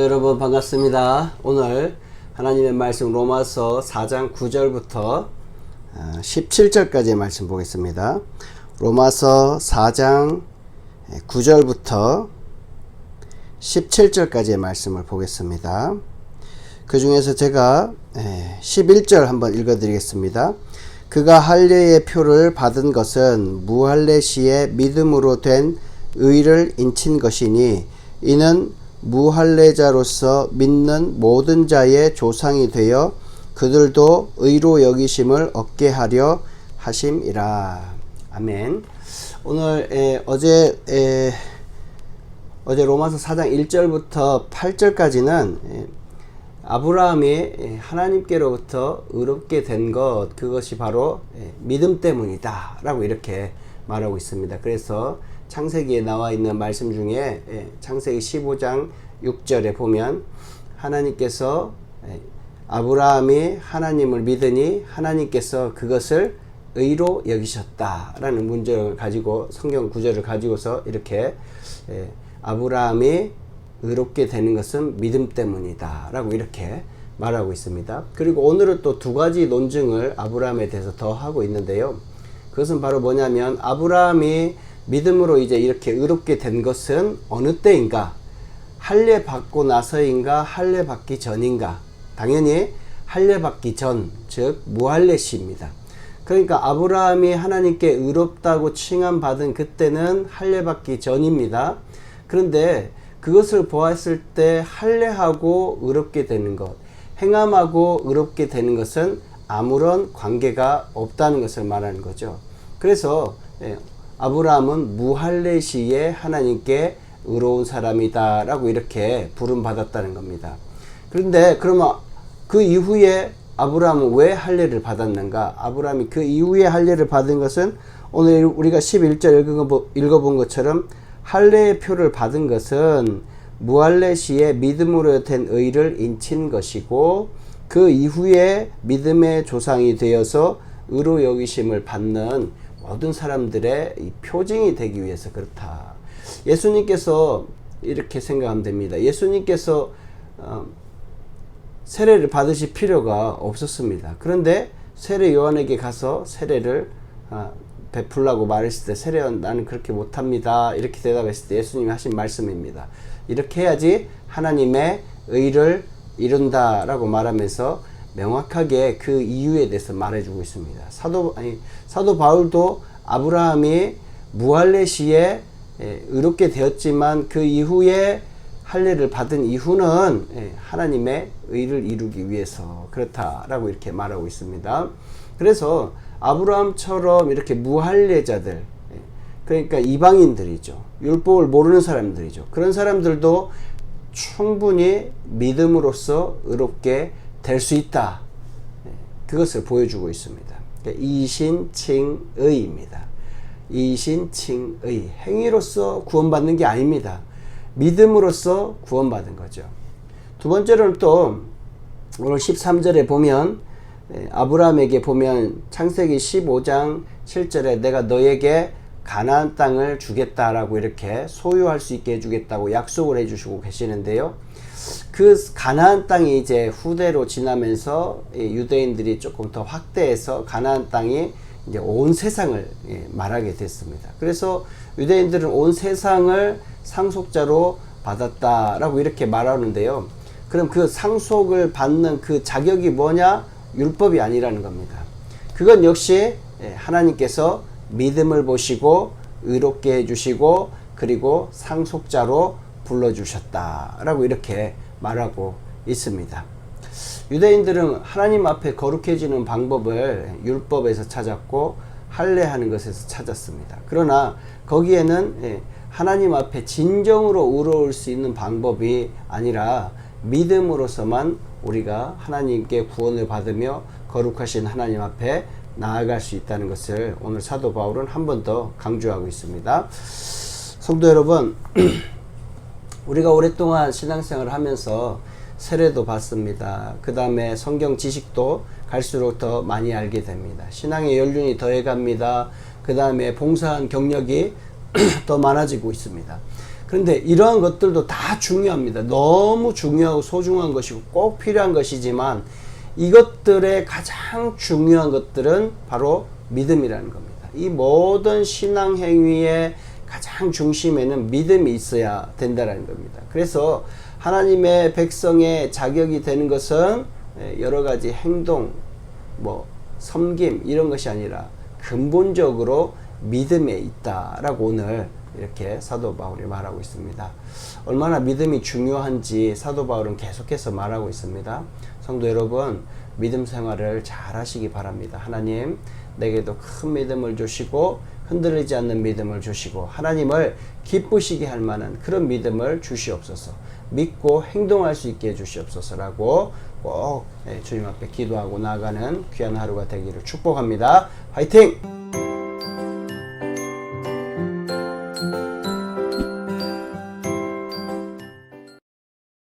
여러분 반갑습니다. 오늘 하나님의 말씀 로마서 4장 9절부터 17절까지의 말씀 보겠습니다. 로마서 4장 9절부터 17절까지의 말씀을 보겠습니다. 그 중에서 제가 11절 한번 읽어드리겠습니다. 그가 할례의 표를 받은 것은 무할례 시에 믿음으로 된 의를 인친 것이니 이는 무할례자로서 믿는 모든 자의 조상이 되어 그들도 의로 여기심을 얻게 하려 하심이라. 아멘. 오늘 어제 로마서 4장 1절부터 8절까지는 아브라함이 하나님께로부터 의롭게 된 것, 그것이 바로 믿음 때문이다 라고 이렇게 말하고 있습니다. 그래서 창세기에 나와 있는 말씀 중에 창세기 15장 6절에 보면 하나님께서 아브라함이 하나님을 믿으니 하나님께서 그것을 의로 여기셨다 라는 문제를 가지고, 성경 구절을 가지고서 이렇게 아브라함이 의롭게 되는 것은 믿음 때문이다 라고 이렇게 말하고 있습니다. 그리고 오늘은 또 두 가지 논증을 아브라함에 대해서 더 하고 있는데요. 그것은 바로 뭐냐면, 아브라함이 믿음으로 이제 이렇게 의롭게 된 것은 어느 때인가? 할례 받고 나서인가? 할례 받기 전인가? 당연히 할례 받기 전, 즉 무할례 시입니다. 그러니까 아브라함이 하나님께 의롭다고 칭함받은 그때는 할례 받기 전입니다. 그런데 그것을 보았을 때 할례하고 의롭게 되는 것, 행함하고 의롭게 되는 것은 아무런 관계가 없다는 것을 말하는 거죠. 그래서 아브라함은 무할례 시에 하나님께 의로운 사람이다 라고 이렇게 부름받았다는 겁니다. 그런데 그러면 그 이후에 아브라함은 왜 할례를 받았는가? 아브라함이 그 이후에 할례를 받은 것은 오늘 우리가 11절 읽어본 것처럼 할례의 표를 받은 것은 무할례 시에 믿음으로 된 의를 인친 것이고, 그 이후에 믿음의 조상이 되어서 의로 여기심을 받는 모든 사람들의 이 표징이 되기 위해서 그렇다. 예수님께서 이렇게 생각하면 됩니다. 예수님께서 세례를 받으실 필요가 없었습니다. 그런데 세례 요한에게 가서 세례를 베풀라고 말했을 때, 세례요한 나는 그렇게 못합니다 이렇게 대답했을 때 예수님이 하신 말씀입니다. 이렇게 해야지 하나님의 의를 이룬다 라고 말하면서 명확하게 그 이유에 대해서 말해주고 있습니다. 사도 바울도 아브라함이 무할례 시에 의롭게 되었지만 그 이후에 할례를 받은 이후는 하나님의 의를 이루기 위해서 그렇다라고 이렇게 말하고 있습니다. 그래서 아브라함처럼 이렇게 무할례자들, 그러니까 이방인들이죠. 율법을 모르는 사람들이죠. 그런 사람들도 충분히 믿음으로써 의롭게 될 수 있다. 그것을 보여주고 있습니다. 그러니까 이신칭의입니다. 이신칭의, 행위로서 구원받는 게 아닙니다. 믿음으로써 구원받은 거죠. 두 번째로는 또 오늘 13절에 보면 아브라함에게 보면 창세기 15장 7절에 내가 너에게 가나안 땅을 주겠다라고 이렇게 소유할 수 있게 해주겠다고 약속을 해주시고 계시는데요. 그 가나안 땅이 이제 후대로 지나면서 유대인들이 조금 더 확대해서 가나안 땅이 이제 온 세상을 말하게 됐습니다. 그래서 유대인들은 온 세상을 상속자로 받았다라고 이렇게 말하는데요. 그럼 그 상속을 받는 그 자격이 뭐냐? 율법이 아니라는 겁니다. 그건 역시 하나님께서 믿음을 보시고 의롭게 해주시고 그리고 상속자로 불러주셨다라고 이렇게 말하고 있습니다. 유대인들은 하나님 앞에 거룩해지는 방법을 율법에서 찾았고 할례하는 것에서 찾았습니다. 그러나 거기에는 하나님 앞에 진정으로 의로울 수 있는 방법이 아니라 믿음으로서만 우리가 하나님께 구원을 받으며 거룩하신 하나님 앞에 나아갈 수 있다는 것을 오늘 사도 바울은 한 번 더 강조하고 있습니다. 성도 여러분, 우리가 오랫동안 신앙생활을 하면서 세례도 받습니다. 그 다음에 성경 지식도 갈수록 더 많이 알게 됩니다. 신앙의 연륜이 더해갑니다. 그 다음에 봉사한 경력이 더 많아지고 있습니다. 그런데 이러한 것들도 다 중요합니다. 너무 중요하고 소중한 것이고 꼭 필요한 것이지만 이것들의 가장 중요한 것들은 바로 믿음이라는 겁니다. 이 모든 신앙 행위의 가장 중심에는 믿음이 있어야 된다는 겁니다. 그래서 하나님의 백성의 자격이 되는 것은 여러 가지 행동, 섬김 이런 것이 아니라 근본적으로 믿음에 있다라고 오늘 이렇게 사도 바울이 말하고 있습니다. 얼마나 믿음이 중요한지 사도 바울은 계속해서 말하고 있습니다. 성도 여러분, 믿음 생활을 잘 하시기 바랍니다. 하나님, 내게도 큰 믿음을 주시고 흔들리지 않는 믿음을 주시고 하나님을 기쁘시게 할 만한 그런 믿음을 주시옵소서. 믿고 행동할 수 있게 해주시옵소서라고 꼭 주님 앞에 기도하고 나아가는 귀한 하루가 되기를 축복합니다. 화이팅!